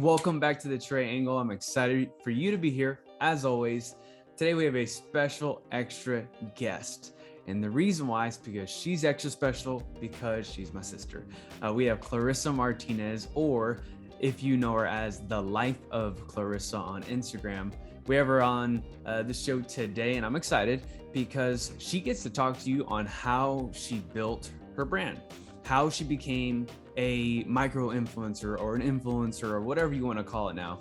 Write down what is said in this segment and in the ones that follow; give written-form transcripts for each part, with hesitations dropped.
Welcome back to the Trey Angle. I'm excited for you to be here as always. Today we have a special extra guest. And the reason why is because she's extra special because she's my sister. We have Clarissa Martinez, or if you know her as The Life of Clarissa on Instagram. We have her on the show today, and I'm excited because she gets to talk to you on how she built her brand, how she became a micro influencer or an influencer or whatever you want to call it now.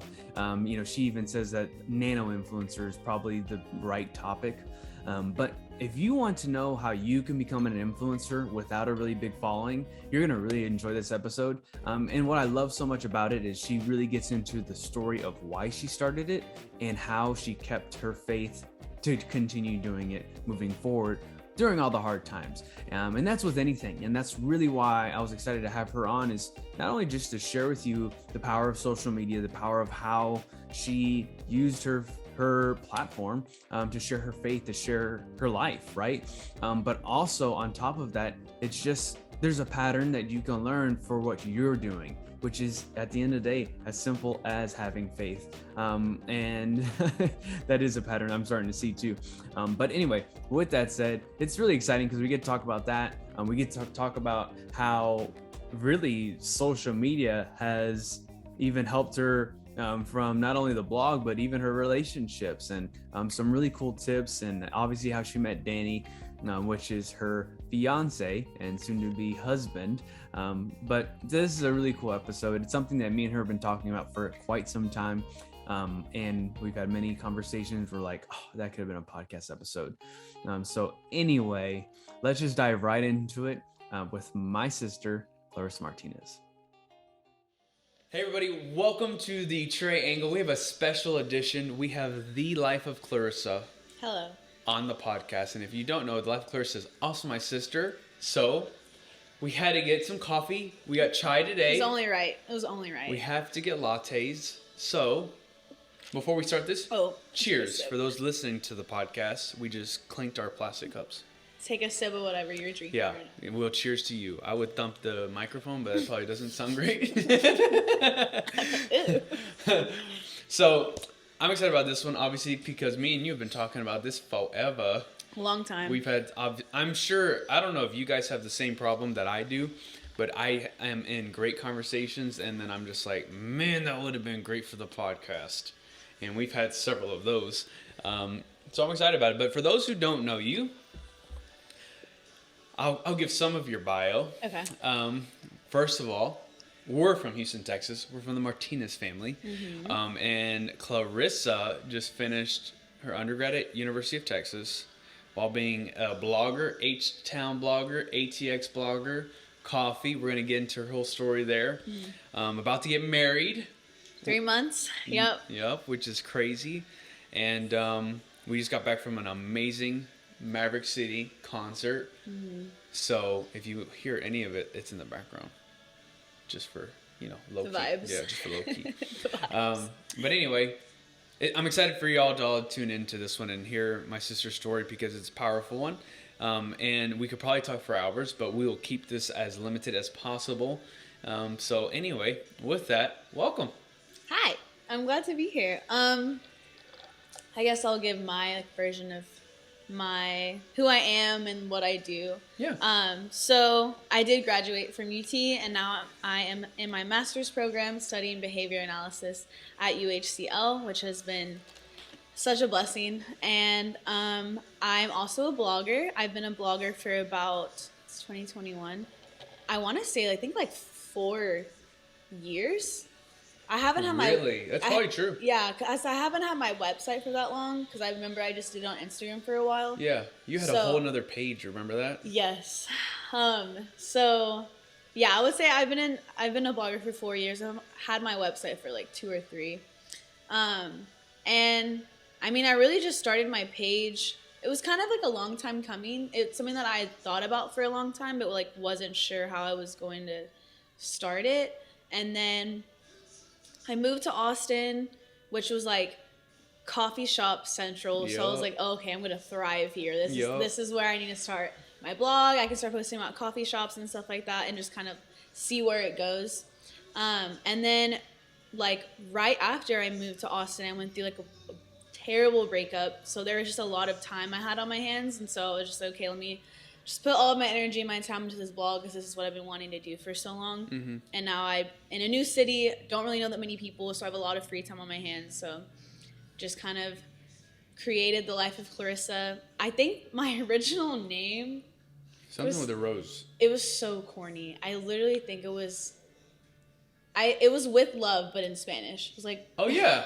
She even says that nano influencer is probably the right topic. But if you want to know how you can become an influencer without a really big following, you're going to really enjoy this episode. And what I love so much about it is she really gets into the story of why she started it and how she kept her faith to continue doing it moving forward during all the hard times. And that's with anything. And that's really why I was excited to have her on, is not only just to share with you the power of social media, the power of how she used her platform to share her faith, to share her life, right? But also on top of that, it's just, there's a pattern that you can learn for what you're doing, which is at the end of the day, as simple as having faith. And that is a pattern I'm starting to see too. But anyway, with that said, it's really exciting because we get to talk about that. We get to talk about how really social media has even helped her from not only the blog, but even her relationships, and some really cool tips, and obviously how she met Danny, which is her fiance and soon to be husband. But this is a really cool episode. It's something that me and her have been talking about for quite some time. And we've had many conversations. We're like, oh, that could have been a podcast episode. So anyway, let's just dive right into it with my sister, Clarissa Martinez. Hey everybody, welcome to the Trey Angle. We have a special edition. We have The Life of Clarissa. Hello. On the podcast. And if you don't know, The Life of Clarissa is also my sister. So we had to get some coffee. We got chai today. It was only right. We have to get lattes. So before we start this, cheers. For those listening to the podcast, we just clinked our plastic cups. Take a sip of whatever you're drinking. Yeah, well, cheers to you. I would thump the microphone, but it probably doesn't sound great. So I'm excited about this one, obviously, because me and you have been talking about this forever. Long time. We've had, I'm sure, I don't know if you guys have the same problem that I do, but I am in great conversations, and then I'm just like, man, that would have been great for the podcast. And we've had several of those. So I'm excited about it. But for those who don't know you, I'll give some of your bio. Okay. First of all, we're from Houston, Texas. We're from the Martinez family. Mm-hmm. And Clarissa just finished her undergrad at University of Texas while being a blogger, H-Town blogger, ATX blogger, coffee. We're going to get into her whole story there. Mm-hmm. About to get married. 3 months. Yep. Yep, which is crazy. And we just got back from an amazing Maverick City concert. Mm-hmm. So if you hear any of it, it's in the background, just for low key. Vibes. Yeah, just for low key. But anyway, I'm excited for y'all to all tune into this one and hear my sister's story because it's a powerful one. And we could probably talk for hours, but we will keep this as limited as possible. So anyway, with that, welcome. Hi, I'm glad to be here. I guess I'll give my version of who I am and what I do. Yeah. So I did graduate from UT, and now I am in my master's program studying behavior analysis at UHCL, which has been such a blessing. And I'm also a blogger. I've been a blogger for about 2021. I want to say I think like 4 years. I haven't had my... Really? That's probably true. Yeah, because I haven't had my website for that long, because I remember I just did it on Instagram for a while. Yeah, you had a whole nother page, remember that? Yes. So, yeah, I would say I've been a blogger for 4 years. I've had my website for like 2 or 3. And, I mean, I really just started my page. It was kind of like a long time coming. It's something that I had thought about for a long time, but like wasn't sure how I was going to start it. And then I moved to Austin, which was like coffee shop central. Yep. So I was like, oh, okay, I'm going to thrive here. This is where I need to start my blog. I can start posting about coffee shops and stuff like that and just kind of see where it goes. And then like right after I moved to Austin, I went through like a terrible breakup. So there was just a lot of time I had on my hands. And so I was just like, okay, let me just put all of my energy and my time into this blog because this is what I've been wanting to do for so long. Mm-hmm. And now I'm in a new city, don't really know that many people, so I have a lot of free time on my hands. So just kind of created the life of Clarissa. I think my original name... Something with a rose. It was so corny. I literally think it was... It was with love, but in Spanish. It was like... Oh, yeah.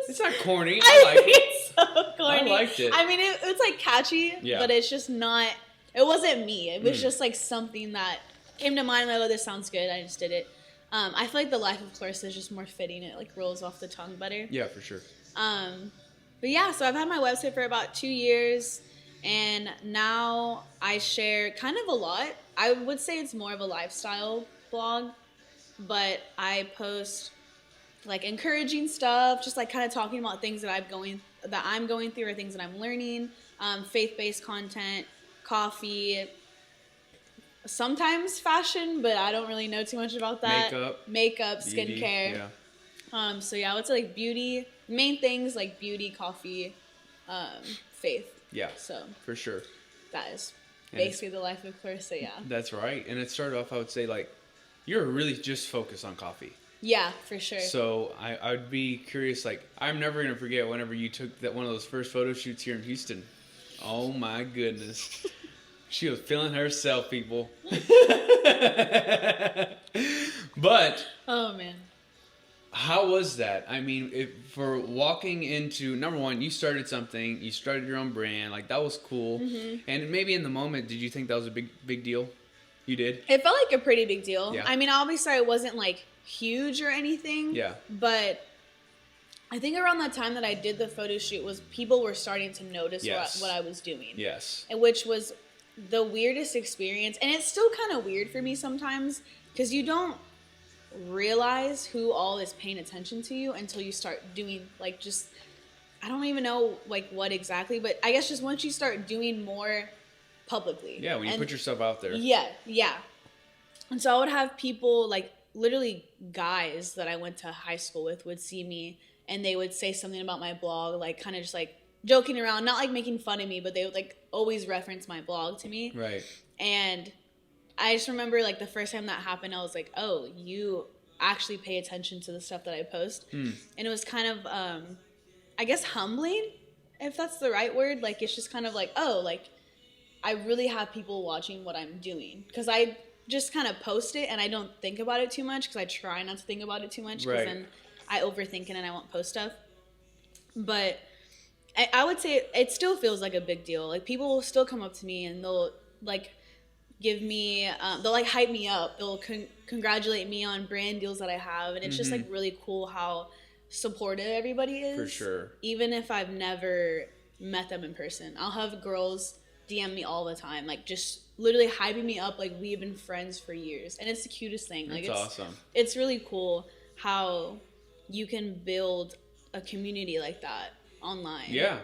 It's not corny. I like it. It's so corny. I liked it. I mean, it's like catchy, but it's just not... It wasn't me. It was just like something that came to mind. Like, oh, this sounds good. I just did it. I feel like the life of Clarissa is just more fitting. It like rolls off the tongue better. Yeah, for sure. But yeah, so I've had my website for about 2 years, and now I share kind of a lot. I would say it's more of a lifestyle blog, but I post like encouraging stuff, just like kind of talking about things that I'm going through or things that I'm learning, faith-based content, coffee, sometimes fashion, but I don't really know too much about that. Makeup, beauty, skincare. Yeah. So yeah, I would say like beauty, main things like beauty, coffee, faith. Yeah. So for sure. That is basically the life of Clarissa, yeah. That's right. And it started off, I would say, like, you're really just focused on coffee. Yeah, for sure. So I would be curious, like, I'm never going to forget whenever you took that one of those first photo shoots here in Houston. Oh, my goodness. She was feeling herself, people. But... Oh, man. How was that? I mean, for walking into, number one, you started something, you started your own brand, like, that was cool. Mm-hmm. And maybe in the moment, did you think that was a big deal? You did? It felt like a pretty big deal. Yeah. I mean, obviously, it wasn't, like, huge or anything. Yeah. But I think around that time that I did the photo shoot was people were starting to notice what I was doing. Yes. Which was the weirdest experience. And it's still kind of weird for me sometimes because you don't realize who all is paying attention to you until you start doing like just I don't even know like what exactly, but I guess just once you start doing more publicly. Yeah, when you put yourself out there. Yeah. And so I would have people like literally guys that I went to high school with would see me and they would say something about my blog, like kind of just like joking around, not like making fun of me, but they would like always reference my blog to me. Right. And I just remember, like, the first time that happened, I was like, oh, you actually pay attention to the stuff that I post. And it was kind of, I guess, humbling, if that's the right word. Like, it's just kind of like, oh, like, I really have people watching what I'm doing. Because I just kind of post it, and I don't think about it too much, because I try not to think about it too much, because then I overthink it and I won't post stuff. But I would say it still feels like a big deal. Like, people will still come up to me, and they'll, like... give me they'll like hype me up, they'll congratulate me on brand deals that I have, and it's just like really cool how supportive everybody is. For sure. Even if I've never met them in person, I'll have girls DM me all the time, like just literally hyping me up like we've been friends for years, and it's the cutest thing. Like it's awesome. It's really cool how you can build a community like that online. Yeah.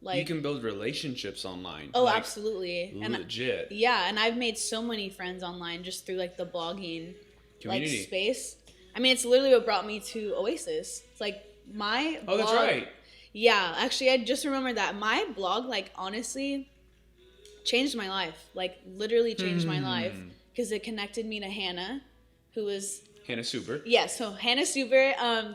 Like, you can build relationships online. Oh, like, absolutely. Legit. And I've made so many friends online just through like the blogging community like space. I mean, it's literally what brought me to Oasis. It's like my blog, that's right. Yeah, actually, I just remembered that my blog, like, honestly, changed my life. Like, literally changed my life because it connected me to Hannah, who was Hannah Super. Yeah, so Hannah Super,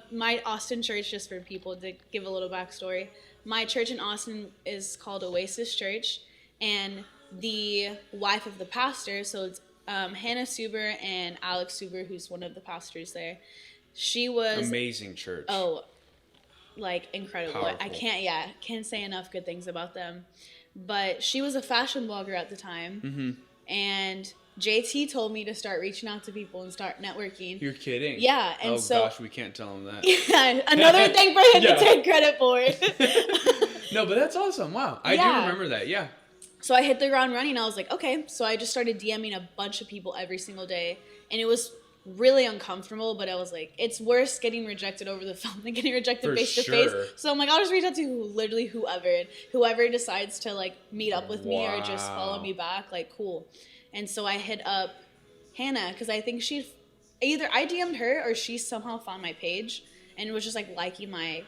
my Austin church, just for people to give a little backstory. My church in Austin is called Oasis Church, and the wife of the pastor, so it's Hannah Suber and Alex Suber, who's one of the pastors there. She was amazing church. Oh, like incredible. Powerful. I can't say enough good things about them. But she was a fashion blogger at the time, and JT told me to start reaching out to people and start networking. You're kidding? Yeah. And oh, so, gosh, we can't tell him that. Yeah, another thing for him to take credit for. No, but that's awesome. Wow. I do remember that. Yeah. So I hit the ground running. I was like, okay. So I just started DMing a bunch of people every single day. And it was really uncomfortable, but I was like, it's worse getting rejected over the phone than getting rejected face to face. So I'm like, I'll just reach out to literally whoever. And whoever decides to like meet up with me or just follow me back, like, cool. And so I hit up Hannah because I think she'd either I DM'd her or she somehow found my page and was just like liking my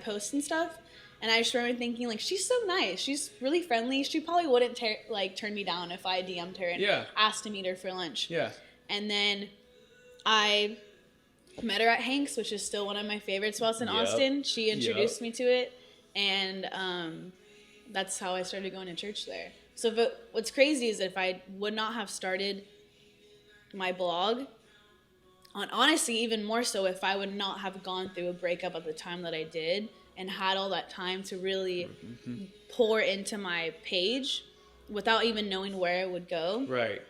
posts and stuff. And I just remember thinking, like, she's so nice. She's really friendly. She probably wouldn't turn me down if I DM'd her and asked to meet her for lunch. Yeah. And then I met her at Hank's, which is still one of my favorite spots in Austin. She introduced me to it. And that's how I started going to church there. So what's crazy is that if I would not have started my blog, honestly, even more so if I would not have gone through a breakup at the time that I did, and had all that time to really pour into my page without even knowing where it would go. Right.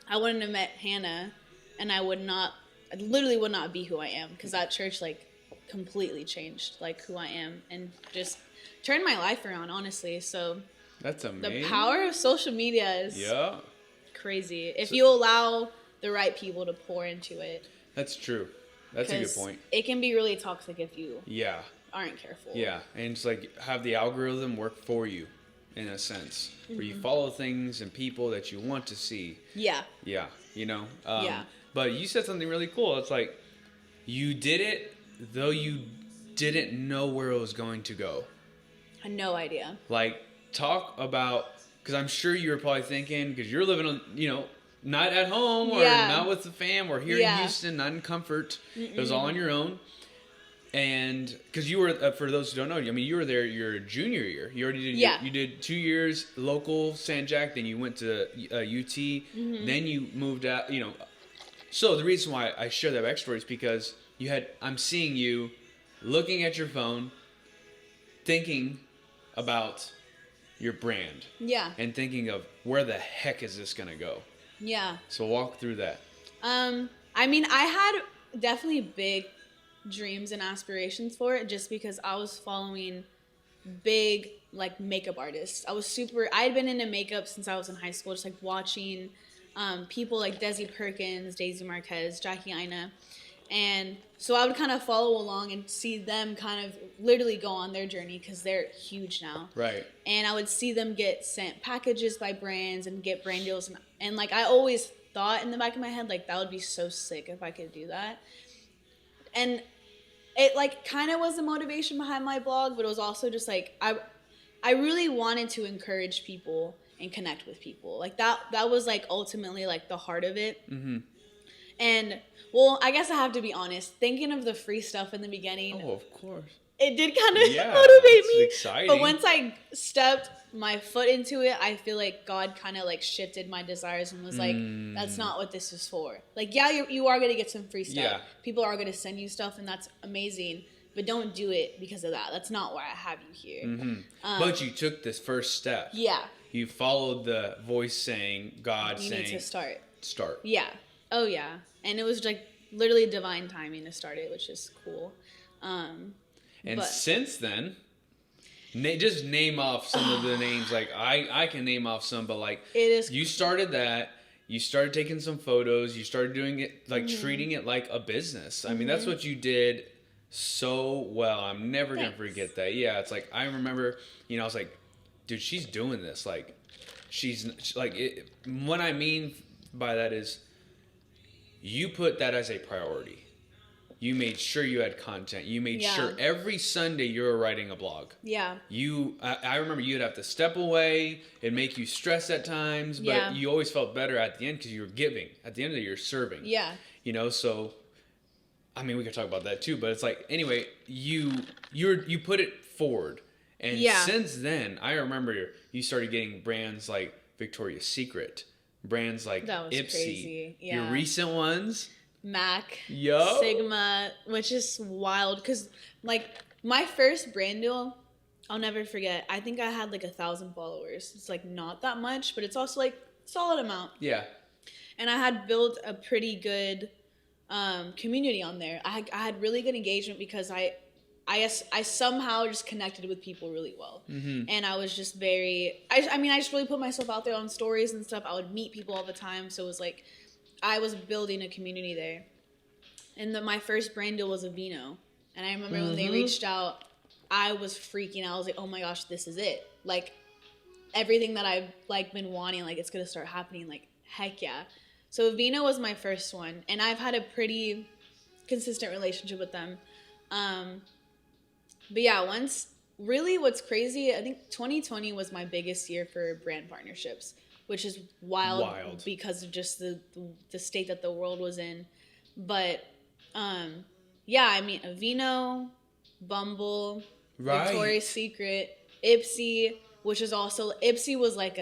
I wouldn't have met Hannah, and I literally would not be who I am, because that church, like, completely changed, like, who I am and just turned my life around, honestly. So that's amazing. The power of social media is crazy. If you allow the right people to pour into it. That's true. That's a good point. It can be really toxic if you aren't careful. Yeah, and it's like have the algorithm work for you, in a sense, where you follow things and people that you want to see. Yeah. Yeah, you know. But you said something really cool. It's like you did it though you didn't know where it was going to go. I had no idea. Like talk about, because I'm sure you were probably thinking, because you're living on, not at home or not with the fam or here in Houston, not in comfort. It was all on your own. And because you were, for those who don't know, I mean, you were there your junior year. You already did, you did 2 years local San Jac, then you went to UT, then you moved out, So the reason why I share that backstory is because I'm seeing you looking at your phone, thinking about your brand. Yeah. And thinking of where the heck is this going to go? Yeah. So walk through that. I mean, I had definitely big dreams and aspirations for it, just because I was following big, like, makeup artists. I had been into makeup since I was in high school, just like watching people like Desi Perkins, Daisy Marquez, Jackie Aina. And so I would kind of follow along and see them kind of literally go on their journey, because they're huge now. Right. And I would see them get sent packages by brands and get brand deals. And like, I always thought in the back of my head, like, that would be so sick if I could do that. And it, like, kind of was the motivation behind my blog, but it was also just like, I really wanted to encourage people and connect with people. Like, that was, like, ultimately, like, the heart of it. Mm-hmm. And, well, I guess I have to be honest. Thinking of the free stuff in the beginning. Oh, of course. It did kind of motivate me. Exciting. But once I stepped my foot into it, I feel like God kind of, like, shifted my desires and was like, that's not what this is for. Like, yeah, you are going to get some free stuff. Yeah. People are going to send you stuff, and that's amazing. But don't do it because of that. That's not why I have you here. Mm-hmm. But you took this first step. Yeah. You followed the voice saying, God you saying, need to start. Start. Yeah. Oh, yeah. And it was, like, literally divine timing to start it, which is cool. And since then, just name off some of the names. Like, I can name off some, but, like, it is. You started that. You started taking some photos. You started doing it, like, treating it like a business. I mean, that's what you did so well. I'm never going to forget that. Yeah, it's like, I remember, I was like, dude, she's doing this. Like, she's like, what I mean by that is you put that as a priority. You made sure you had content. You made sure every Sunday you were writing a blog. Yeah. I remember you'd have to step away. It'd make you stress at times, but you always felt better at the end because you were giving. At the end of the year, you're serving. Yeah. So, I mean, we could talk about that too, but it's like, anyway, you put it forward. And since then, I remember you started getting brands like Victoria's Secret, brands like Ipsy. Crazy. Yeah. Your recent ones. MAC, Sigma, which is wild, because, like, my first brand deal, I'll never forget. I think I had like 1,000 followers. It's like not that much, but it's also like a solid amount. Yeah. And I had built a pretty good community on there. I had really good engagement because I somehow just connected with people really well. Mm-hmm. And I was just I just really put myself out there on stories and stuff. I would meet people all the time. So it was like, I was building a community there. And my first brand deal was a vino. And I remember when they reached out, I was freaking out. I was like, oh my gosh, this is it. Like, everything that I've, like, been wanting, like, it's going to start happening. Like, heck yeah. So Vino was my first one, and I've had a pretty consistent relationship with them. But yeah, really what's crazy, I think 2020 was my biggest year for brand partnerships, which is wild. Because of just the state that the world was in. But yeah, I mean, Vino, Bumble, Victoria's Secret, Ipsy, which is also, Ipsy was like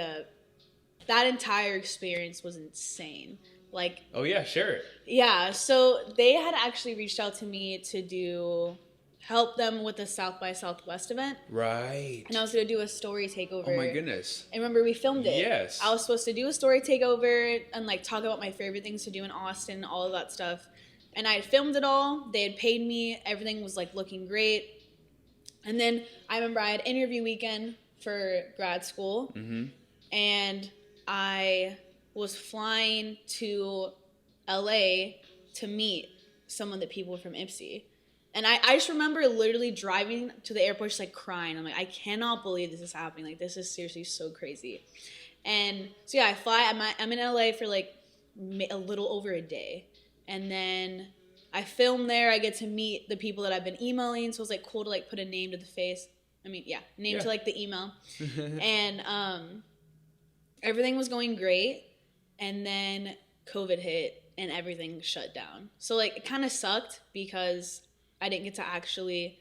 that entire experience was insane. Like, oh yeah, sure. Yeah, so they had actually reached out to me to help them with the South by Southwest event. Right. And I was going to do a story takeover. Oh my goodness. And remember, we filmed it. Yes. I was supposed to do a story takeover and like talk about my favorite things to do in Austin, all of that stuff. And I had filmed it all. They had paid me. Everything was like looking great. And then I remember I had interview weekend for grad school. Mm-hmm. And I was flying to LA to meet some of the people from Ipsy. And I just remember literally driving to the airport just like crying. I'm like, I cannot believe this is happening. Like, this is seriously so crazy. And so yeah, I fly. I'm in LA for like a little over a day. And then I film there. I get to meet the people that I've been emailing. So it was like cool to like put a name to the face. I mean, yeah, name to like the email. And everything was going great. And then COVID hit and everything shut down. So like it kind of sucked because I didn't get to actually,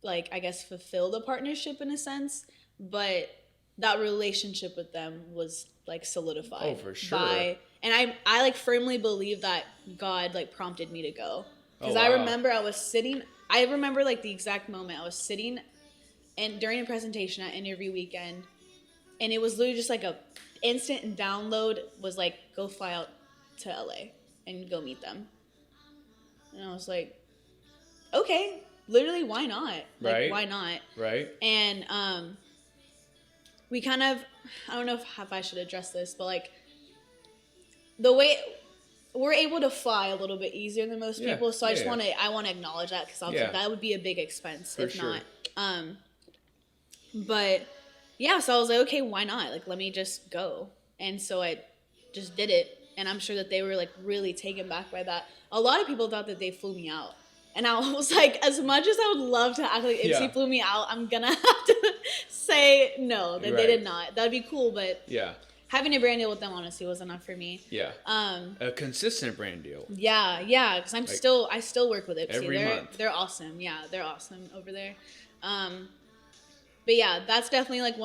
like, I guess, fulfill the partnership in a sense. But that relationship with them was, like, solidified. Oh, for sure. And I like, firmly believe that God, like, prompted me to go. Because wow. I remember like, the exact moment. I was sitting and during a presentation at interview weekend. And it was literally just, like, a instant download was, like, go fly out to LA and go meet them. And I was like, okay, literally, why not? Like, right. Why not? Right. And we kind of, I don't know if I should address this, but like the way we're able to fly a little bit easier than most people, so I just want to acknowledge that because that would be a big expense if not. But yeah, so I was like, okay, why not? Like, let me just go. And so I just did it, and I'm sure that they were like really taken back by that. A lot of people thought that they flew me out. And I was like, as much as I would love to act like Ipsy flew me out, I'm going to have to say no, that they did not. That'd be cool, but having a brand deal with them, honestly, was enough for me. Yeah. A consistent brand deal. Yeah, because I still work with Ipsy. Every month. They're awesome. Yeah, they're awesome over there. But yeah, that's definitely like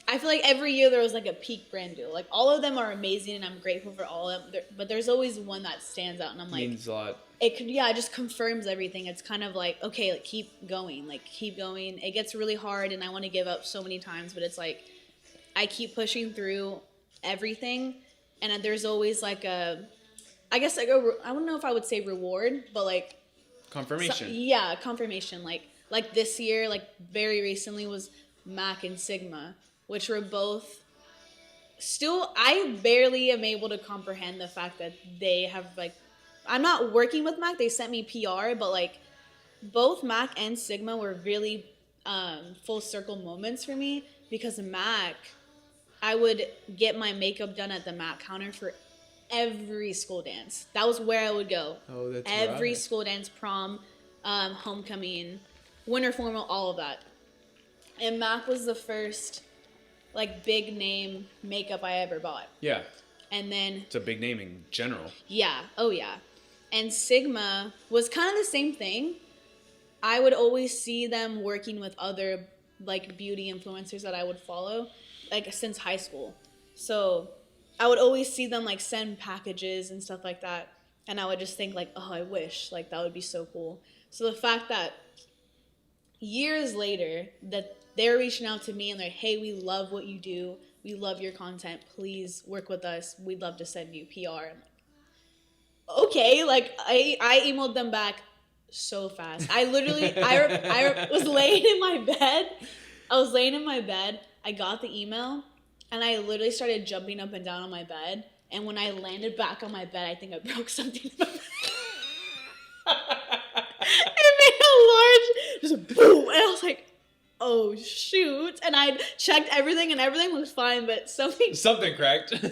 I feel like every year there was like a peak brand deal. Like, all of them are amazing, and I'm grateful for all of them. But there's always one that stands out, and I'm like, means a lot. It just confirms everything. It's kind of like, okay, like keep going. It gets really hard, and I want to give up so many times, but it's like I keep pushing through everything, and there's always like I don't know if I would say reward, but like confirmation. Confirmation. Like this year, like very recently was Mac and Sigma, which were both still, I barely am able to comprehend the fact that they have like, I'm not working with Mac, they sent me PR, but like both Mac and Sigma were really full circle moments for me, because Mac, I would get my makeup done at the Mac counter for every school dance. That was where I would go. Oh, that's every right. School dance, prom, homecoming, winter formal, all of that. And Mac was the first like big name makeup I ever bought. Yeah. And then it's a big name in general. Yeah. Oh yeah. And Sigma was kind of the same thing. I would always see them working with other like beauty influencers that I would follow like since high school. So I would always see them like send packages and stuff like that. And I would just think like, oh, I wish like that would be so cool. So the fact that years later that they're reaching out to me and they're like, hey, we love what you do. We love your content. Please work with us. We'd love to send you PR. I'm like, okay. Like I emailed them back so fast. I literally, I was laying in my bed. I got the email and I literally started jumping up and down on my bed. And when I landed back on my bed, I think I broke something in my bed. It made a large, just boom. And I was like, oh shoot, and I checked everything and everything was fine, but something cracked. something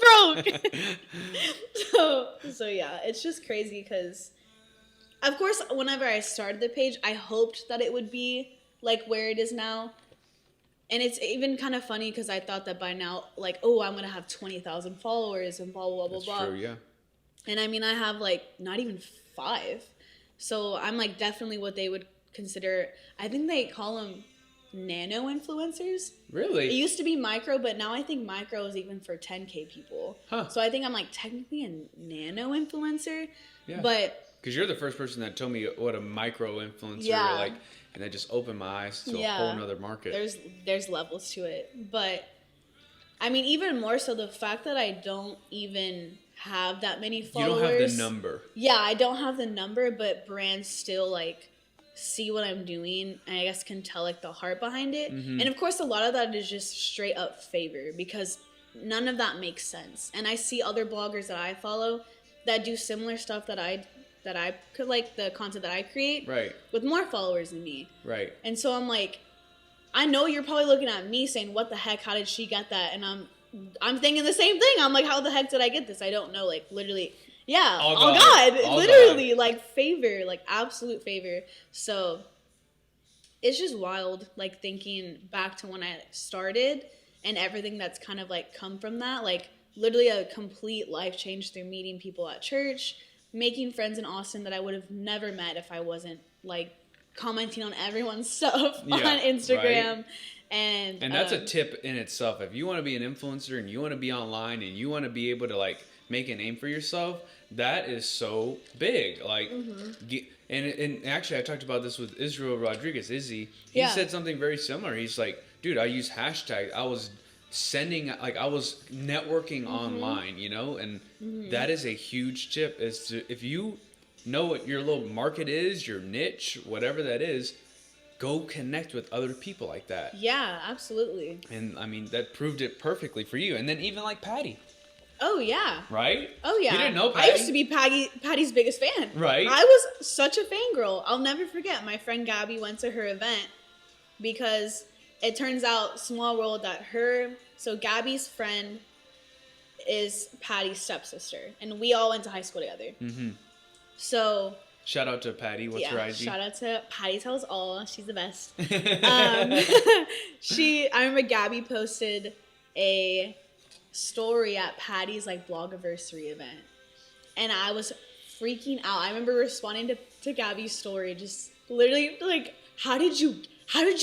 broke. So yeah, it's just crazy because, of course, whenever I started the page, I hoped that it would be like where it is now. And it's even kind of funny because I thought that by now, like, oh, I'm going to have 20,000 followers and blah, blah, blah, That's blah. true, yeah. And I mean, I have like not even 5. So I'm like definitely what they would consider, I think they call them Nano Influencers. Really? It used to be micro, but now I think micro is even for 10K people. Huh. So I think I'm like technically a Nano Influencer. Yeah. But because you're the first person that told me what a micro influencer like, and that just opened my eyes to a whole nother market. There's levels to it, but I mean, even more so the fact that I don't even have that many followers. You don't have the number. Yeah, I don't have the number, but brands still like see what I'm doing, and I guess can tell like the heart behind it. Mm-hmm. And of course, a lot of that is just straight up favor because none of that makes sense. And I see other bloggers that I follow that do similar stuff that I could like the content that I create, right, with more followers than me, right. And so I'm like, I know you're probably looking at me saying, what the heck, how did she get that? And I'm thinking the same thing. I'm like, how the heck did I get this? I don't know, like literally, yeah, all God. Literally, like favor, like absolute favor. So it's just wild, like thinking back to when I started and everything that's kind of like come from that, like literally a complete life change through meeting people at church, making friends in Austin that I would have never met if I wasn't like commenting on everyone's stuff on Instagram. Right. And that's a tip in itself. If you want to be an influencer and you want to be online and you want to be able to like make a name for yourself, that is so big. Like, and actually I talked about this with Israel Rodriguez, Izzy. He said something very similar. He's like, dude, I use hashtags. I was networking online, you know, and that is a huge tip. Is to, if you know what your little market is, your niche, whatever that is, go connect with other people like that. Yeah, absolutely. And I mean, that proved it perfectly for you. And then even like Patty. Oh yeah. Right? Oh yeah. You didn't know Patty? I used to be Patty's biggest fan. Right. I was such a fangirl. I'll never forget. My friend Gabby went to her event because it turns out, small world, that so Gabby's friend is Patty's stepsister, and we all went to high school together. Mm-hmm. So shout out to Patty. What's her IG? Shout out to Patty Tells All. She's the best. I remember Gabby posted a story at Patty's like blogiversary event, and I was freaking out. I remember responding to Gabby's story, just literally like, how did you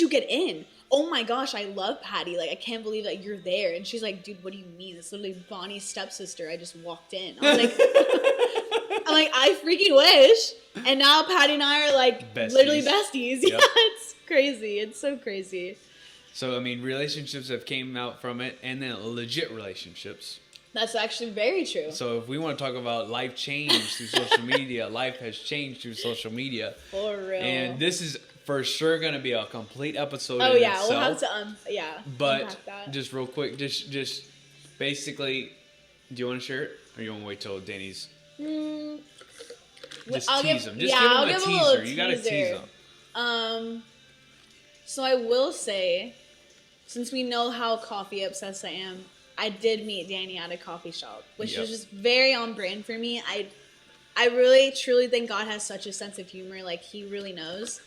get in? Oh my gosh, I love Patty. Like, I can't believe that you're there. And she's like, dude, what do you mean? It's literally Bonnie's stepsister. I just walked in. I was like, I freaking wish. And now Patty and I are like besties. Literally besties. Yep. Yeah, it's crazy. It's so crazy. So, I mean, relationships have came out from it, and then legit relationships. That's actually very true. So if we want to talk about life change through social media, life has changed through social media. For real. And this is for sure going to be a complete episode. Oh yeah, itself. We'll have to But just real quick, just basically, do you want to share it, or you want to wait till Danny's? Just tease them. Just give them a teaser. You got to tease them. So I will say, since we know how coffee obsessed I am, I did meet Danny at a coffee shop, which was just very on brand for me. I really, truly think God has such a sense of humor. Like, he really knows.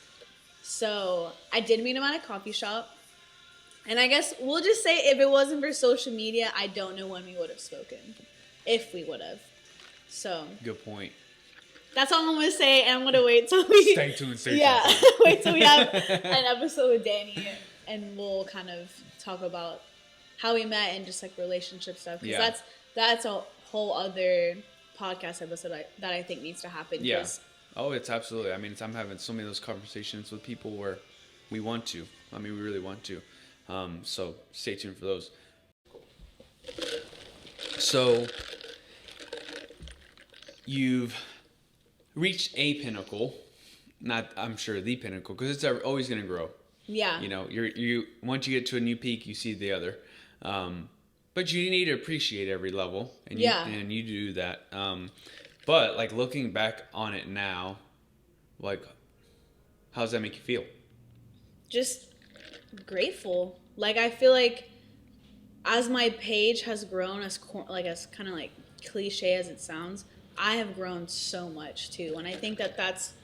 So I did meet him at a coffee shop. And I guess we'll just say, if it wasn't for social media, I don't know when we would have spoken. If we would have. So. Good point. That's all I'm going to say. And I'm going to wait till we. Stay tuned. Wait till we have an episode with Danny. And we'll kind of talk about how we met and just like relationship stuff. Because that's a whole other podcast episode that I think needs to happen. Yeah. Oh, it's absolutely. I mean, I'm having so many of those conversations with people where we want to. I mean, we really want to. So stay tuned for those. So you've reached a pinnacle, not I'm sure the pinnacle, because it's always going to grow. Yeah. You know, you once you get to a new peak, you see the other. But you need to appreciate every level, and you do that. But like looking back on it now, like how does that make you feel? just grateful. Like, I feel like as my page has grown, as kind of like cliche as it sounds, I have grown so much too. And I think that that's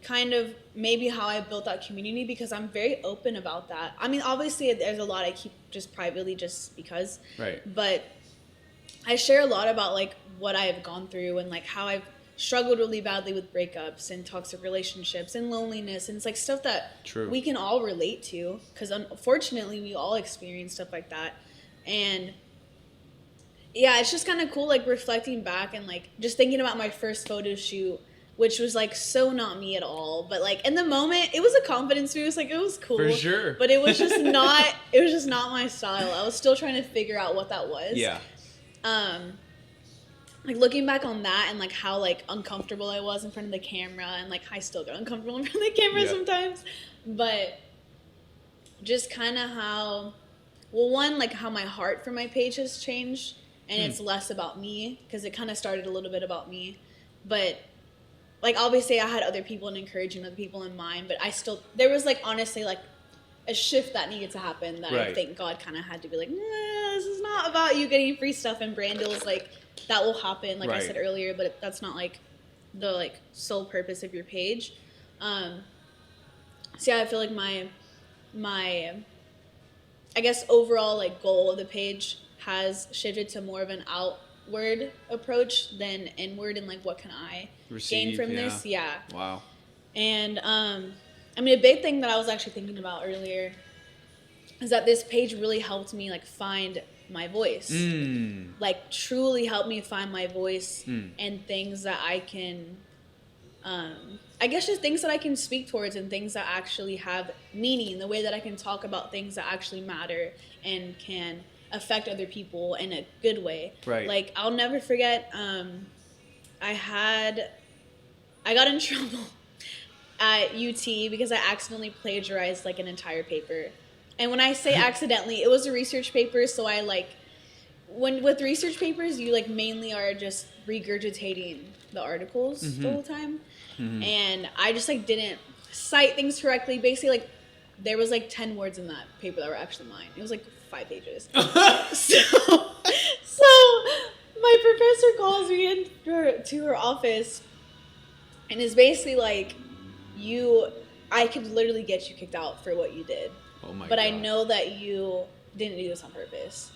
kind of maybe how I built that community, because I'm very open about that. I mean, obviously there's a lot I keep just privately just because. Right. But I share a lot about like what I've gone through and like how I've struggled really badly with breakups and toxic relationships and loneliness, and it's like stuff that True. we can all relate to, because unfortunately we all experience stuff like that. And yeah, it's just kind of cool, like reflecting back and like just thinking about my first photo shoot, which was like so not me at all, but like in the moment it was a confidence boost. Like it was cool For sure. but it was just not my style. I was still trying to figure out what that was. Yeah. Like looking back on that and like how like uncomfortable I was in front of the camera, and like I still get uncomfortable in front of the camera sometimes, but just kind of how, well, one, like how my heart for my page has changed, and it's less about me, because it kind of started a little bit about me, but like obviously I had other people and encouraging other people in mind, but there was like honestly like a shift that needed to happen that I think God kind of had to be like, nah, this is not about you getting free stuff and brand deals. Like that will happen, like I said earlier, but that's not like the like sole purpose of your page. So yeah, I feel like my I guess overall like goal of the page has shifted to more of an outward approach than inward, and like what can I gain from this? Yeah. Wow. And I mean, a big thing that I was actually thinking about earlier is that this page really helped me like find my voice. Like truly helped me find my voice and things that I can I guess just things that I can speak towards and things that actually have meaning, the way that I can talk about things that actually matter and can affect other people in a good way. Right. Like I'll never forget I got in trouble at UT because I accidentally plagiarized like an entire paper. And when I say accidentally, it was a research paper, so I like with research papers you like mainly are just regurgitating the articles the whole time. And I just like didn't cite things correctly. Basically like there was like 10 words in that paper that were actually mine. It was like 5 pages. so my professor calls me to her office and is basically like, I could literally get you kicked out for what you did. Oh my but God. I know that you didn't do this on purpose.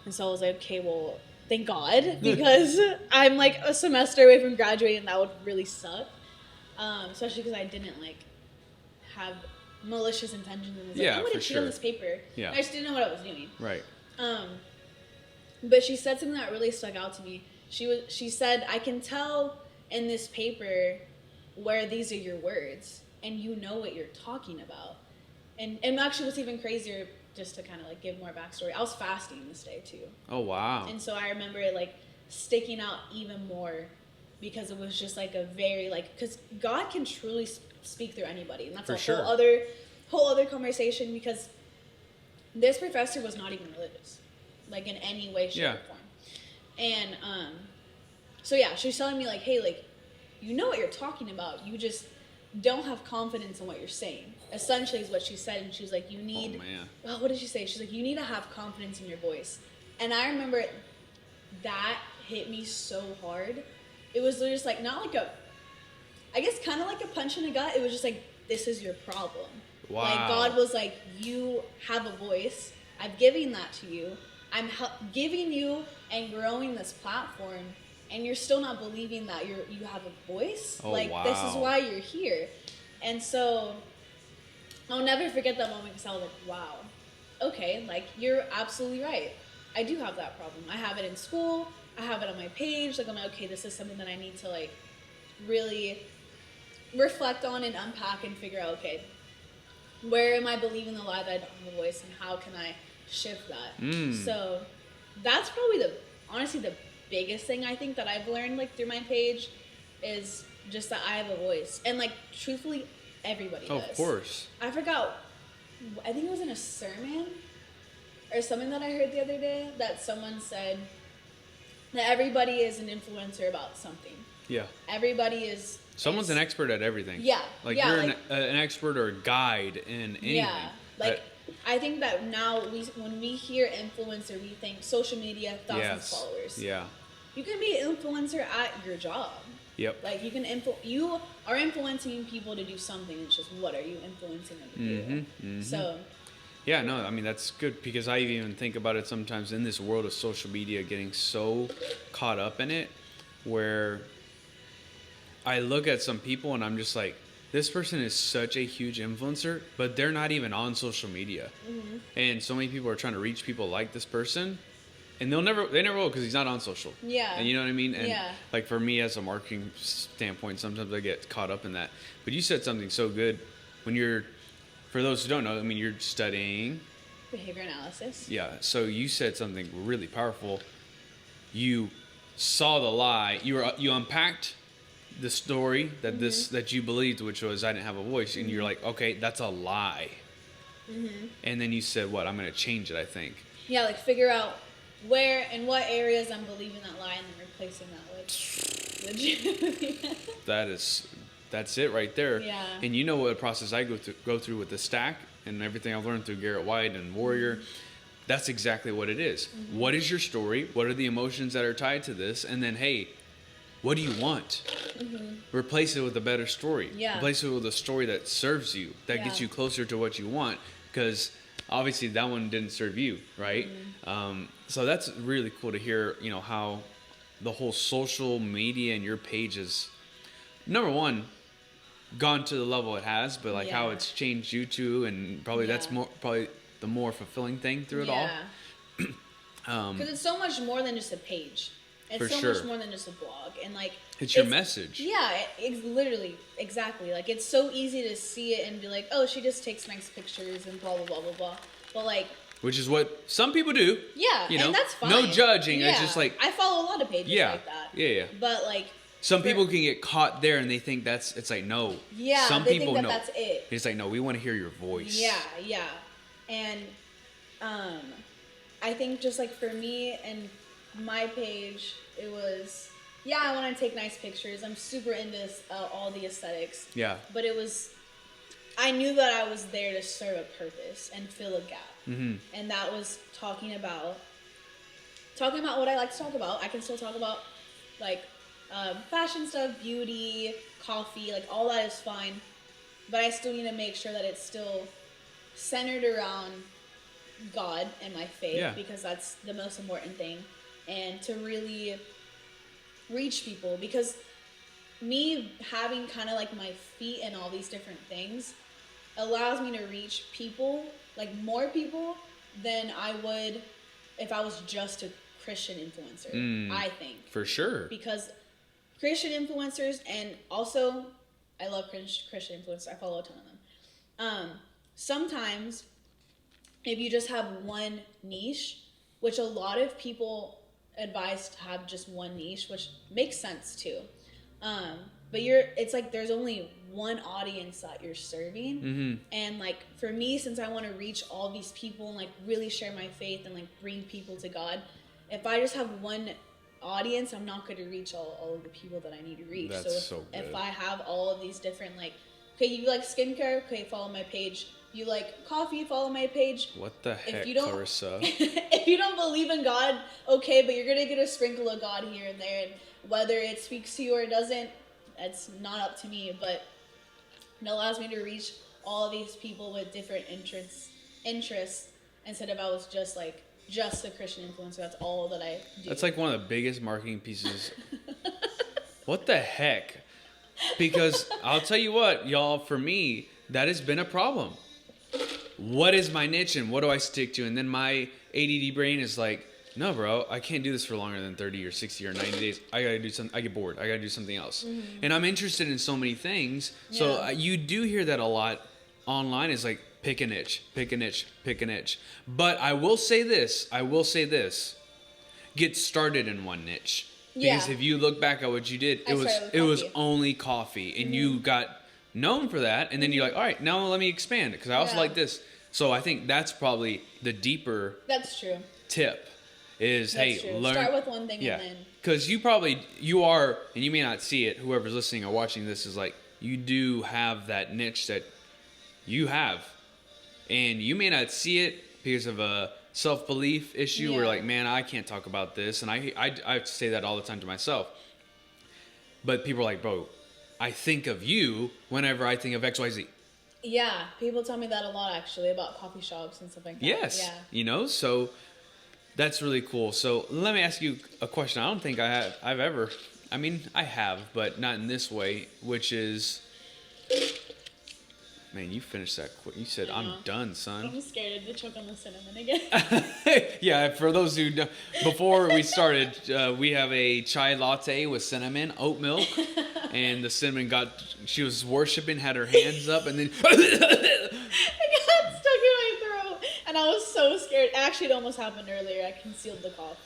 And so I was like, okay, well, thank God, because I'm like a semester away from graduating and that would really suck. Especially because I didn't like have malicious intentions and was like, I'm going to cheat on this paper. Yeah. I just didn't know what I was doing. Right. But she said something that really stuck out to me. She said, I can tell in this paper where these are your words and you know what you're talking about. And actually what's even crazier, just to kind of like give more backstory, I was fasting this day too. Oh, wow. And so I remember it like sticking out even more because it was just like a very like, because God can truly speak through anybody. And that's whole other conversation, because this professor was not even religious, like in any way, shape, or form. And so yeah, she's telling me like, hey, like, you know what you're talking about, you just don't have confidence in what you're saying, essentially is what she said. And she was like, you need, what did she say? She's like, you need to have confidence in your voice. And I remember that hit me so hard. It was just like, not like I guess kind of like a punch in the gut. It was just like, this is your problem. Wow. Like God was like, you have a voice. I've given that to you. I'm giving you and growing this platform, and you're still not believing that you have a voice. Oh, like, wow. This is why you're here. And so I'll never forget that moment, because I was like, wow, okay, like you're absolutely right. I do have that problem. I have it in school. I have it on my page. Like I'm like, okay, this is something that I need to like really reflect on and unpack and figure out, okay, where am I believing the lie that I don't have a voice, and how can I shift that? So that's probably honestly the biggest thing I think that I've learned like through my page is just that I have a voice. And like truthfully, everybody does. Of course. I forgot, I think it was in a sermon or something that I heard the other day that someone said that everybody is an influencer about something. Yeah. Everybody is Someone's an expert at everything. Yeah. Like yeah, you're like, an expert or a guide in anything. Yeah. Like, I think that now when we hear influencer, we think social media, thousands of followers. Yeah. You can be an influencer at your job. Yep. Like you are influencing people to do something. It's just what are you influencing them to do? Mm-hmm. So. Yeah, no, I mean that's good because I even think about it sometimes in this world of social media, getting so caught up in it, where I look at some people and I'm just like, this person is such a huge influencer, but they're not even on social media. Mm-hmm. And so many people are trying to reach people like this person, and they never will because he's not on social. Yeah. And you know what I mean? And yeah. like for me as a marketing standpoint, sometimes I get caught up in that. But you said something so good when you're, for those who don't know, I mean, you're studying behavior analysis. Yeah. So you said something really powerful. You saw the lie. You unpacked the story that that you believed, which was I didn't have a voice, and you're like, okay, that's a lie. Mm-hmm. And then you said, what? I'm going to change it, I think. Yeah, like figure out where and what areas I'm believing that lie and then replacing that with That's it right there. Yeah. And you know what process I go through with the stack and everything I've learned through Garrett White and Warrior. Mm-hmm. That's exactly what it is. Mm-hmm. What is your story? What are the emotions that are tied to this? And then, hey, what do you want? Mm-hmm. Replace it with a better story. Yeah. Replace it with a story that serves you, that gets you closer to what you want. Because obviously that one didn't serve you, right? Mm-hmm. So that's really cool to hear, you know, how the whole social media and your page is, number one, gone to the level it has, but like how it's changed you too, and probably that's probably the more fulfilling thing through it all. Because it's so much more than just a page. It's so much more than just a blog, and like it's your message. Yeah, it's literally exactly like it's so easy to see it and be like, oh, she just takes nice pictures and blah blah blah blah blah. But like, which is what some people do. Yeah, you know, and that's fine. No judging. Yeah. It's just like I follow a lot of pages like that. Yeah. But like. Some people can get caught there and they think it's like, no. Yeah, some they people think know. That's it. It's like, no, we want to hear your voice. Yeah. And I think just like for me and my page, it was, I want to take nice pictures. I'm super into all the aesthetics. Yeah. But I knew that I was there to serve a purpose and fill a gap. Mm-hmm. And that was talking about what I like to talk about. I can still talk about like fashion stuff, beauty, coffee, like all that is fine, but I still need to make sure that it's still centered around God and my faith, because that's the most important thing, and to really reach people, because me having kind of like my feet in all these different things allows me to reach people, like more people than I would if I was just a Christian influencer. I think for sure, because Christian influencers, and also I love Christian influencers. I follow a ton of them. Sometimes if you just have one niche, which a lot of people advise to have just one niche, which makes sense too. But it's like there's only one audience that you're serving. Mm-hmm. And like for me, since I want to reach all these people and like really share my faith and like bring people to God, if I just have one audience, I'm not going to reach all of the people that I need to reach. That's if I have all of these different, like, okay, you like skincare, okay, follow my page. You like coffee, follow my page. What the heck, Clarissa? If you don't believe in God, okay, but you're going to get a sprinkle of God here and there, and whether it speaks to you or it doesn't, that's not up to me, but it allows me to reach all of these people with different interests, instead of I was just a Christian influencer. That's all that I do. That's like one of the biggest marketing pieces. What the heck? Because I'll tell you what, y'all, for me, that has been a problem. What is my niche and what do I stick to? And then my ADD brain is like, no, bro, I can't do this for longer than 30 or 60 or 90 days. I got to do something. I get bored. I got to do something else. Mm-hmm. And I'm interested in so many things. So you do hear that a lot online, is like, pick a niche. But I will say this. Get started in one niche. Because if you look back at what you did, it was only coffee. And you got known for that. And then you're like, all right, now let me expand it. Because I also like this. So I think that's probably the deeper that's true tip. is, That's hey, true. learn. Start with one thing Yeah. and then. Because you are, and you may not see it, whoever's listening or watching this is like, you do have that niche that you have. And you may not see it because of a self-belief issue where like, man, I can't talk about this. And I say that all the time to myself. But people are like, bro, I think of you whenever I think of XYZ. Yeah, people tell me that a lot actually about coffee shops and stuff like that. Yes. Yeah. You know, so that's really cool. So let me ask you a question. I don't think I've ever, I mean, I have, but not in this way, which is, man, you finished that quick. You said, I'm done, son. I'm scared to choke on the cinnamon again. Yeah, for those who know, before we started, we have a chai latte with cinnamon, oat milk, and the cinnamon she was worshiping, had her hands up, and then It got stuck in my throat, and I was so scared. Actually, it almost happened earlier. I concealed the cough.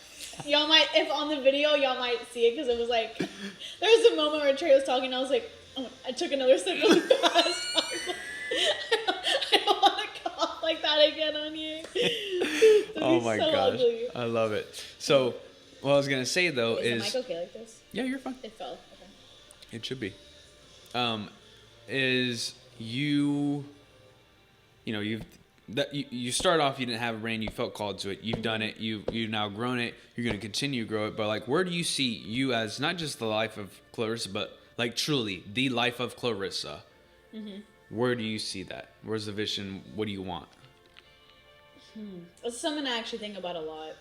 Y'all might, if on the video, y'all might see it because it was like, there was a moment where Trey was talking, and I was like, oh, I took another sip really fast. I was like, I don't want to cough like that again on you. oh my so gosh, ugly. I love it. So, what I was gonna say though Is is, the mic okay like this? yeah, you're fine. It fell. Okay. It should be. Is you know, you start off, you didn't have a brand, you felt called to it, you've done it, you've now grown it, you're going to continue to grow it, but like, where do you see you as not just the life of Clarissa, but like truly the life of Clarissa? Where do you see that? Where's the vision? What do you want? It's something I actually think about a lot.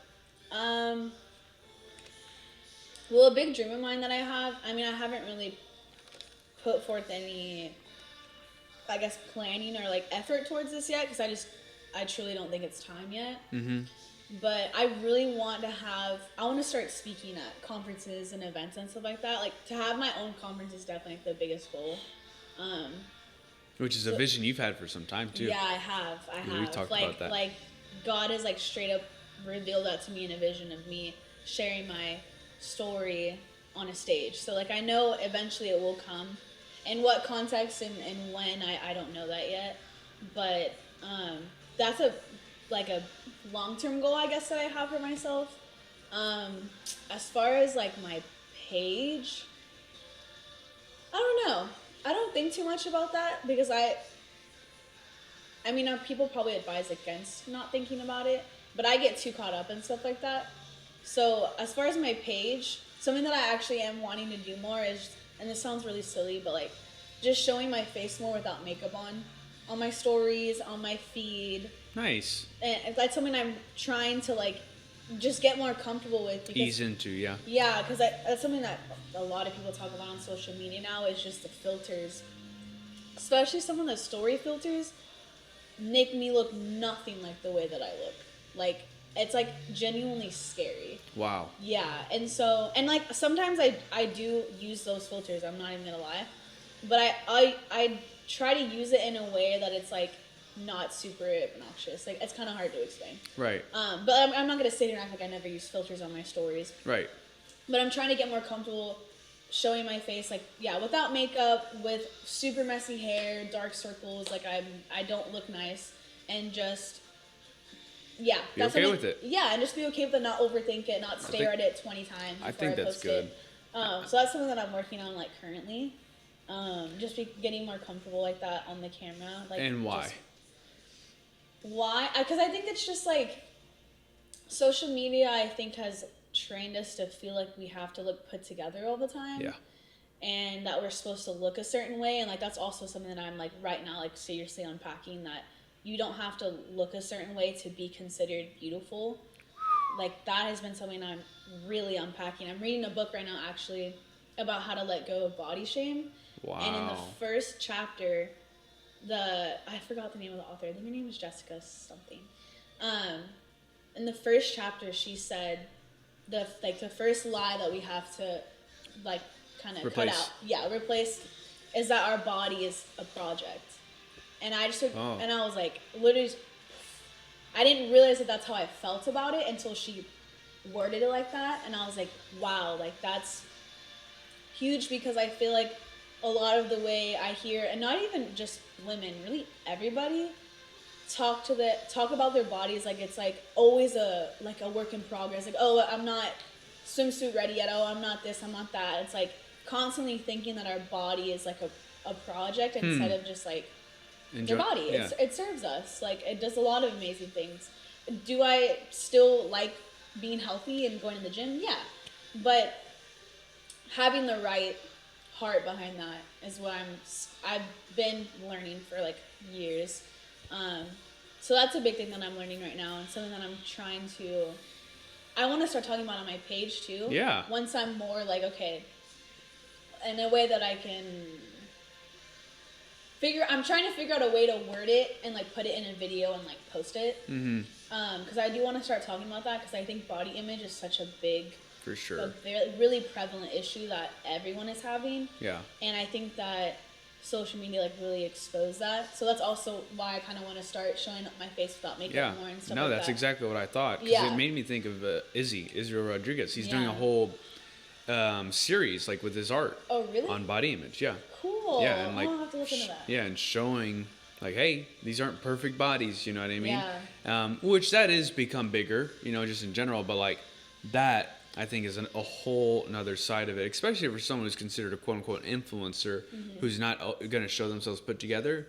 Well, a big dream of mine that I have, I mean, I haven't really put forth any, I guess, planning or like effort towards this yet because I truly don't think it's time yet. But I really want to I want to start speaking at conferences and events and stuff like that. Like, to have my own conference is definitely like, the biggest goal. Which is a vision you've had for some time too. Yeah, I have. Yeah, we talked about that. Like, God has like straight up revealed that to me in a vision of me sharing my story on a stage. So like, I know eventually it will come. In what context and when, I don't know that yet. But that's a long-term goal, I guess, that I have for myself. As far as like my page, I don't know. I don't think too much about that because I mean, people probably advise against not thinking about it, but I get too caught up in stuff like that. So as far as my page, something that I actually am wanting to do more is, and this sounds really silly, but like just showing my face more without makeup on my stories, on my feed. Nice. And that's something I'm trying to like just get more comfortable with. Because, ease into, yeah. Yeah, because that's something that a lot of people talk about on social media now is just the filters. Especially some of the story filters make me look nothing like the way that I look. Like, it's like genuinely scary. Wow. Yeah, and so, and like sometimes I do use those filters, I'm not even gonna lie. But I try to use it in a way that it's like not super obnoxious. Like, it's kind of hard to explain. Right. But I'm not gonna sit here and act like I never use filters on my stories. Right. But I'm trying to get more comfortable showing my face, like, yeah, without makeup, with super messy hair, dark circles, like I don't look nice, and just, yeah. Be okay with it. Yeah, and just be okay with it, not overthink it, not stare at it 20 times before I think that's post good. it. So that's something that I'm working on, like, currently. Just getting more comfortable like that on the camera. Like, and why? Why? Because I think it's just like social media, I think, has trained us to feel like we have to look put together all the time. Yeah. And that we're supposed to look a certain way. And like, that's also something that I'm like right now, like, seriously unpacking, that you don't have to look a certain way to be considered beautiful. Like, that has been something I'm really unpacking. I'm reading a book right now, actually, about how to let go of body shame. Wow. And in the first chapter, I forgot the name of the author. I think her name was Jessica something. In the first chapter, she said the first lie that we have to like kind of cut out. Yeah, replace is that our body is a project. And I just and I was like, literally, I didn't realize that that's how I felt about it until she worded it like that, and I was like, wow, like, that's huge, because I feel like a lot of the way I hear, and not even just women, really everybody, talk about their bodies like it's like always a work in progress. Like, oh, I'm not swimsuit ready yet. Oh, I'm not this, I'm not that. It's like constantly thinking that our body is like a project instead of just like your body. Yeah. It serves us. Like, it does a lot of amazing things. Do I still like being healthy and going to the gym? Yeah. But having the right heart behind that is what I've been learning for like years. So that's a big thing that I'm learning right now, and something that I'm trying to. I want to start talking about on my page too. Yeah. Once I'm more like, okay, in a way that I can I'm trying to figure out a way to word it and like put it in a video and like post it. Because I do want to start talking about that, because I think body image is such a big, for sure, a very, really prevalent issue that everyone is having. Yeah. And I think that social media like really exposed that. So that's also why I kind of want to start showing up my face without makeup more and stuff. No, like that's that. exactly what I thought. Because it made me think of Israel Rodriguez. He's doing a whole series like with his art. Oh, really? On body image. Yeah. Cool. Yeah, and like I'll have to look into that. Yeah, and showing like, hey, these aren't perfect bodies. You know what I mean? Yeah. Which that is become bigger. You know, just in general. But like that, I think is a whole another side of it, especially for someone who's considered a quote unquote influencer, who's not going to show themselves put together.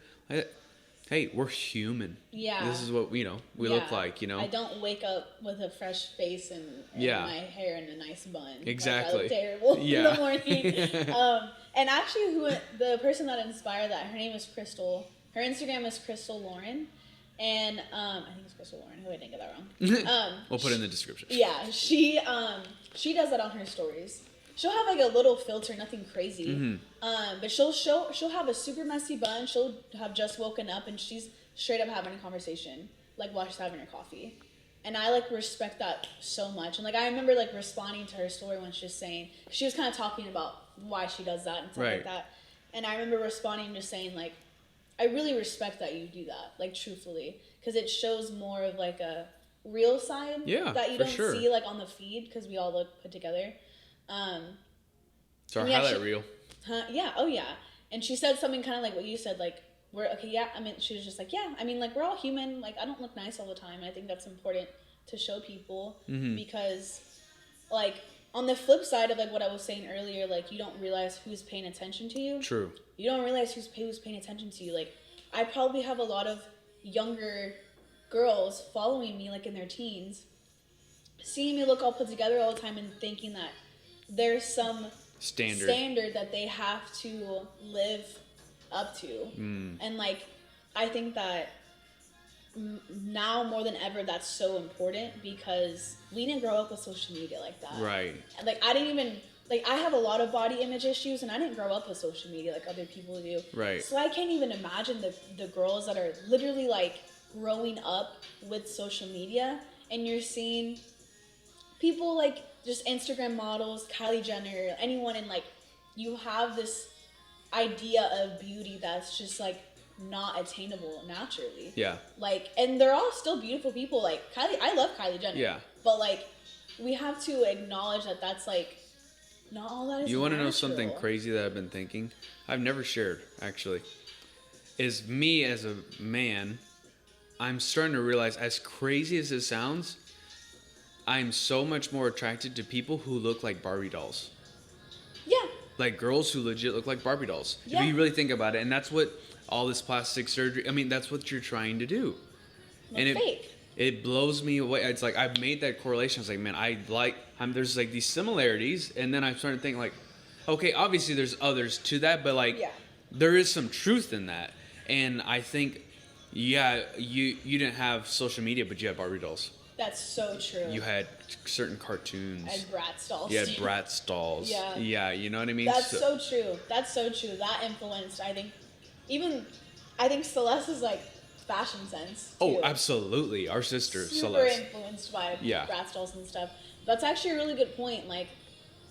Hey, we're human. Yeah. This is what we look like. You know. I don't wake up with a fresh face and my hair in a nice bun. Exactly. Like, I look terrible in the morning. And actually, the person that inspired that, her name is Crystal. Her Instagram is Crystal Lauren. And I think it's Crystal Lauren. I didn't get that wrong. We'll put it in the description. Yeah, she does that on her stories. She'll have like a little filter, nothing crazy. But she'll have a super messy bun. She'll have just woken up and she's straight up having a conversation, like while she's having her coffee. And I like respect that so much. And like I remember like responding to her story when she was saying, she was kind of talking about why she does that and stuff like that. And I remember responding just saying like, I really respect that you do that, like truthfully, because it shows more of like a real side that you don't see like on the feed, because we all look put together. It's our highlight reel. Yeah. Oh yeah. And she said something kind of like what you said, like we're okay. Yeah. I mean, she was just like, yeah. I mean, like we're all human. Like I don't look nice all the time. I think that's important to show people because, like, on the flip side of like what I was saying earlier, like you don't realize who's paying attention to you. True. You don't realize who's paying attention to you. Like I probably have a lot of younger girls following me, like in their teens, seeing me look all put together all the time and thinking that there's some standard that they have to live up to. And like I think that now more than ever that's so important, because we didn't grow up with social media like that. Right. Like I didn't even I have a lot of body image issues, and I didn't grow up with social media like other people do. Right. So I can't even imagine the girls that are literally like growing up with social media, and you're seeing people like just Instagram models, Kylie Jenner, anyone, and like you have this idea of beauty that's just like not attainable naturally. Yeah. Like, and they're all still beautiful people. Like Kylie, I love Kylie Jenner. Yeah. But like, we have to acknowledge that that's like not all that is. You want to know something crazy that I've been thinking? I've never shared actually. Is me as a man, I'm starting to realize, as crazy as it sounds, I'm so much more attracted to people who look like Barbie dolls. Yeah. Like girls who legit look like Barbie dolls. Yeah. If you really think about it. And that's what all this plastic surgery, I mean, that's what you're trying to do. Look and fake. It blows me away. It's like I've made that correlation. It's like, man, there's like these similarities. And then I'm starting to think like, okay, obviously there's others to that. But like, there is some truth in that. And I think, yeah, you didn't have social media, but you had Barbie dolls. That's so true. You had certain cartoons. I had Bratz dolls. You had Bratz dolls. Yeah. Yeah, you know what I mean? That's so true. That's so true. That influenced, I think Celeste's like fashion sense too. Oh, absolutely. Our sister, Super Celeste. influenced by Bratz dolls and stuff. That's actually a really good point. Like,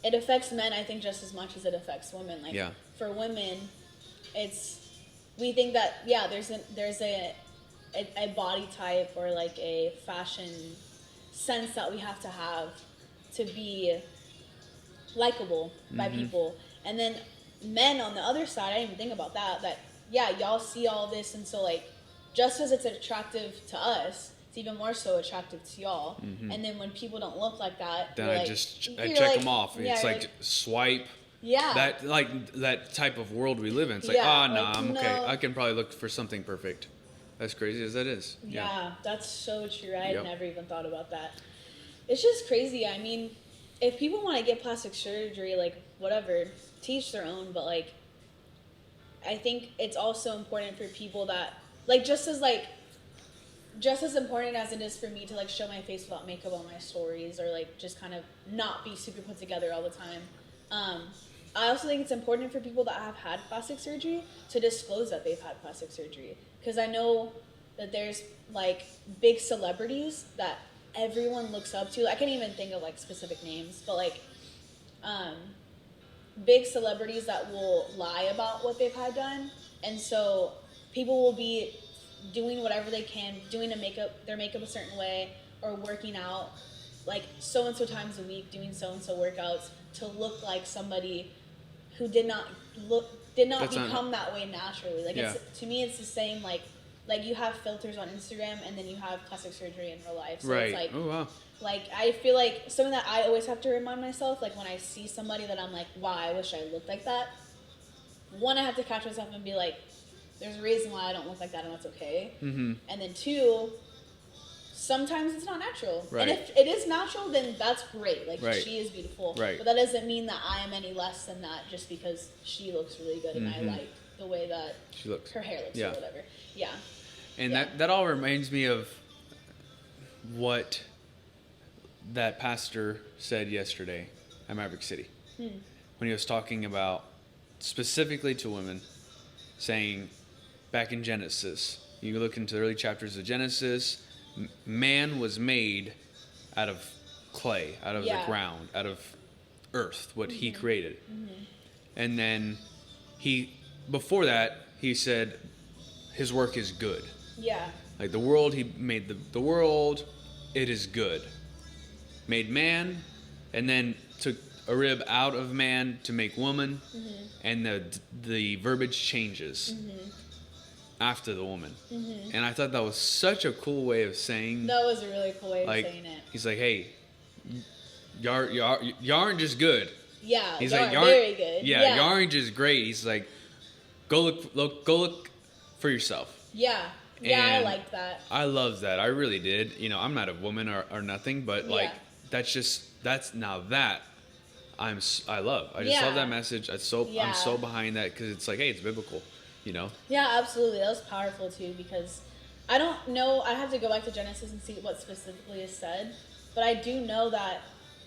it affects men, I think, just as much as it affects women. Like, for women, we think that, there's a body type or like a fashion sense that we have to be likable by people. And then men on the other side, I didn't even think about that y'all see all this, and so like just as it's attractive to us, it's even more so attractive to y'all. And then when people don't look like that, Then you're I like, just you're check like- them off. yeah, It's you're like swipe. yeah. That type of world we live in. It's like, Yeah, no, like, I'm okay. no. I can probably look for something perfect. As crazy as that is. Yeah, that's so true. I Yep. never even thought about that. It's just crazy. I mean, if people want to get plastic surgery, like, whatever, teach their own, but, like, I think it's also important for people that, like, just as important as it is for me to, like, show my face without makeup on my stories, or, like, just kind of not be super put together all the time. I also think it's important for people that have had plastic surgery to disclose that they've had plastic surgery. Because I know that there's, like, big celebrities that everyone looks up to. I can't even think of, like, specific names, but, like, big celebrities that will lie about what they've had done. And so people will be doing whatever they can, doing their makeup a certain way, or working out, like, so-and-so times a week, doing so-and-so workouts to look like somebody who did not become that way naturally. Like, Yeah. to me, it's the same, like you have filters on Instagram, and then you have plastic surgery in real life. So Right. it's like, Oh, wow. like, I feel like something that I always have to remind myself, like, when I see somebody that I'm like, wow, I wish I looked like that. One, I have to catch myself and be like, there's a reason why I don't look like that, and that's okay. Mm-hmm. And then two, sometimes it's not natural. Right. And if it is natural, then that's great. Like, Right. she is beautiful. Right. But that doesn't mean that I am any less than that just because she looks really good and I Mhm. like the way that She looks. her hair looks Yeah. or whatever. Yeah. And Yeah. that all reminds me of what that pastor said yesterday at Maverick City when he was talking about specifically to women, saying back in Genesis, you look into the early chapters of Genesis, man was made out of clay, out of the ground, out of earth, what he created. And then before that, he said his work is good. Yeah. Like the world, he made the world, it is good. Made man, and then took a rib out of man to make woman, and the verbiage changes after the woman. And I thought that was such a cool way of saying. That was a really cool way like, of saying it. He's like, hey, y'all aren't just good. Yeah. He's y'all like, are very good. Yeah, y'all aren't just great. He's like, go look for yourself. Yeah. Yeah, And I like that. I love that. I really did. You know, I'm not a woman or nothing, but like I love. I just love that message. I'm so behind that because it's like, hey, it's biblical, you know? Yeah, absolutely. That was powerful too because I don't know. I have to go back to Genesis and see what specifically is said, but I do know that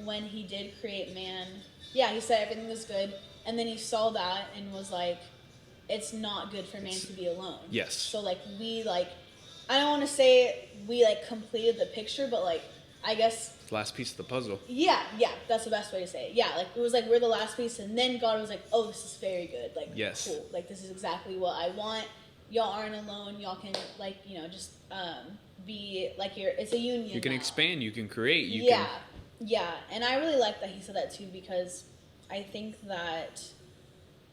when he did create man, he said everything was good, and then he saw that and was like, it's not good for man to be alone. Yes. So like I don't want to say we completed the picture, but I guess Last piece of the puzzle. Yeah, that's the best way to say it. Yeah, it was we're the last piece, and then God was like, oh, this is very good. Yes. Cool. This is exactly what I want. Y'all aren't alone. Y'all can just be it's a union. You can now. expand. You can create. Yeah, and I really like that he said that too because I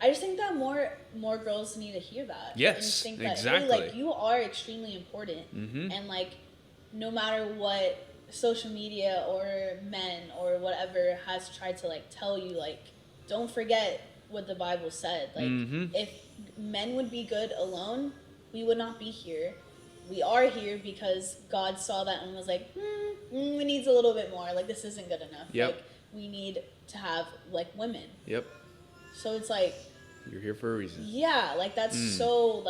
just think that more girls need to hear that. Yes, and think that, exactly. Hey, you are extremely important, and no matter what social media or men or whatever has tried to tell you, don't forget what the Bible said. If men would be good alone, we would not be here. We are here because God saw that and was like, we need a little bit more. This isn't good enough. Yep. We need to have women. Yep. So it's you're here for a reason. yeah, that's so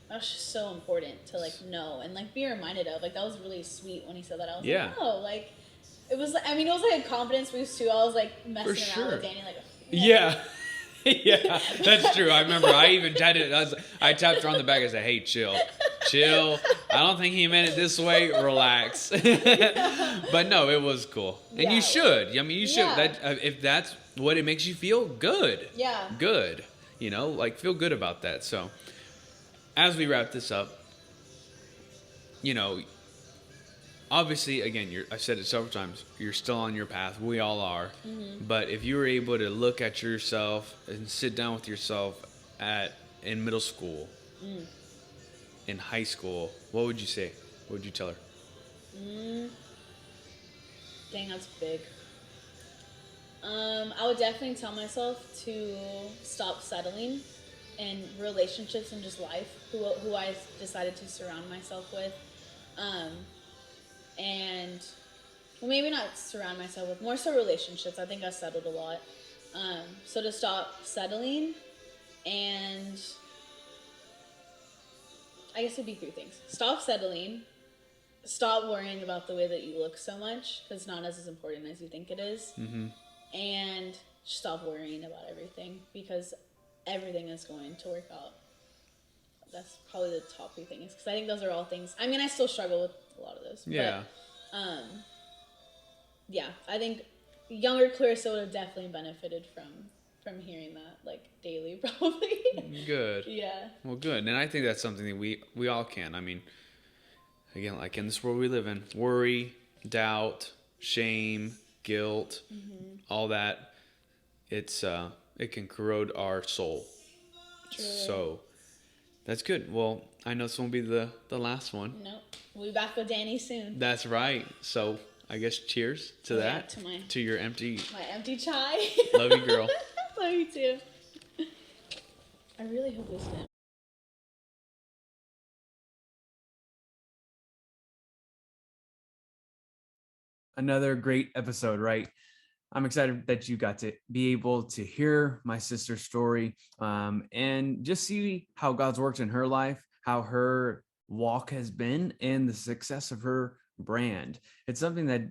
that's just so important to know and be reminded of. That was really sweet when he said that. I was like, oh, it was. I mean, it was a confidence boost too. I was messing around with Danny Yeah. Yeah, that's true. I remember I even tapped it. I tapped her on the back and said, hey, chill. I don't think he meant it this way. Relax. But no, it was cool. And you should. I mean, you should. If that's what it makes you feel, good. Yeah. Good. Feel good about that. So as we wrap this up, obviously, again, I've said it several times, you're still on your path. We all are. But if you were able to look at yourself and sit down with yourself in middle school in high school, what would you say? What would you tell her? Mm, dang, that's big. I would definitely tell myself to stop settling in relationships and just life, who I decided to surround myself with. Um, and well, maybe not surround myself with, more so relationships. I think I settled a lot. So to stop settling, and I guess it'd be three things. Stop settling, stop worrying about the way that you look so much, because it's not as important as you think it is. Mm-hmm. And stop worrying about everything, because everything is going to work out. That's probably the top three things, because I think those are all things. I mean, I still struggle with a lot of those. Yeah. But, yeah, I think younger Clarissa would have definitely benefited from hearing that, like, daily, probably. Good. Yeah. Well, good. And I think that's something that we all can. I mean, again, like in this world we live in, worry, doubt, shame, guilt, all that, it can corrode our soul. True. So that's good. Well, I know this won't be the last one. Nope. We'll be back with Danny soon. That's right. So I guess cheers to that. Yeah, to your empty. My empty chai. Love you, girl. Love you too. I really hope this didn't. Another great episode, right? I'm excited that you got to be able to hear my sister's story, and just see how God's worked in her life, how her walk has been, and the success of her brand. It's something that,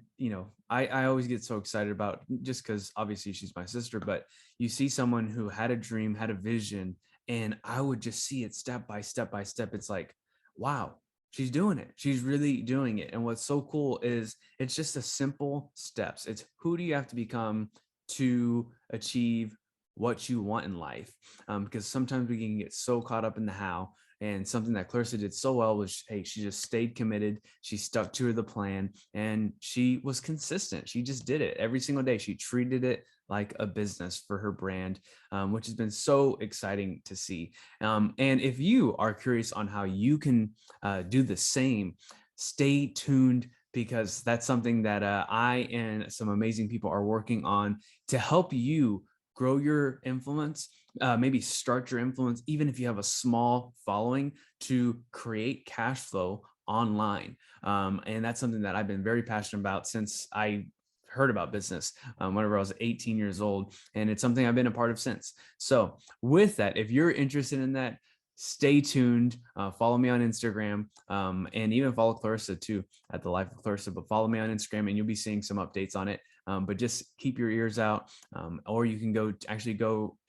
I always get so excited about, just because obviously she's my sister, but you see someone who had a dream, had a vision, and I would just see it step by step by step. It's like, wow, she's doing it. She's really doing it. And what's so cool is it's just a simple steps. It's who do you have to become to achieve what you want in life? Because sometimes we can get so caught up in the how. And something that Clarissa did so well was, hey, she just stayed committed. She stuck to the plan, and she was consistent. She just did it every single day. She treated it like a business for her brand, which has been so exciting to see. And if you are curious on how you can do the same, stay tuned, because that's something that I and some amazing people are working on to help you grow your influence, maybe start your influence, even if you have a small following, to create cash flow online. And that's something that I've been very passionate about since I heard about business, whenever I was 18 years old. And it's something I've been a part of since. So with that, if you're interested in that, stay tuned. Follow me on Instagram, and even follow Clarissa too at the Life of Clarissa. But follow me on Instagram, and you'll be seeing some updates on it. But just keep your ears out, or you can go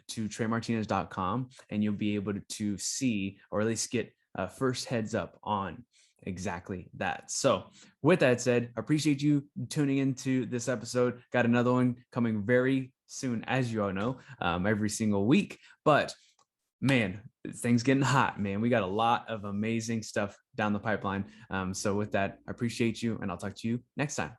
to TreyMartinez.com, and you'll be able to see, or at least get first heads up on exactly that. So with that said, appreciate you tuning into this episode. Got another one coming very soon, as you all know, every single week. But man, things getting hot, man. We got a lot of amazing stuff down the pipeline. So with that, I appreciate you, and I'll talk to you next time.